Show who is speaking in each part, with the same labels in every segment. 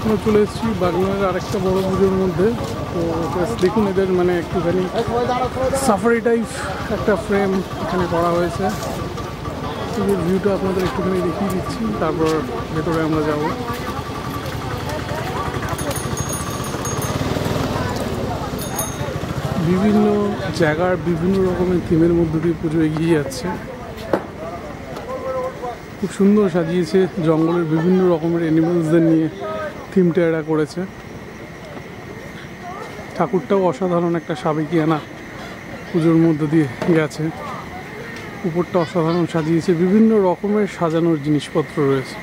Speaker 1: আমরা চলে এসেছি বাগনানের আরেকটা বড় পুজোর মধ্যে। তো দেখুন এদের মানে একটুখানি সাফারি টাইপ একটা ফ্রেম এখানে করা হয়েছে। পুজোর ভিউটা আপনাদের একটুখানি দেখিয়ে দিচ্ছি, তারপর ভেতরে আমরা যাব। বিভিন্ন জায়গার বিভিন্ন রকমের থিমের মধ্য দিয়ে পুজো এগিয়ে যাচ্ছে। খুব সুন্দর সাজিয়েছে, জঙ্গলের বিভিন্ন রকমের অ্যানিমেলসদের নিয়ে থিমটা এরা করেছে। ঠাকুরটাও অসাধারণ একটা সাবেকিয়ানা পুজোর মধ্য দিয়ে গেছে। উপরটা অসাধারণ সাজিয়েছে, বিভিন্ন রকমের সাজানোর জিনিসপত্র রয়েছে।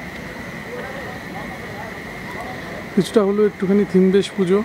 Speaker 1: কিছুটা হলো একটুখানি থিম বেশ পুজো।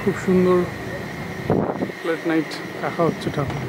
Speaker 1: খুব সুন্দর লেট নাইট দেখা হচ্ছে ঠাকুর।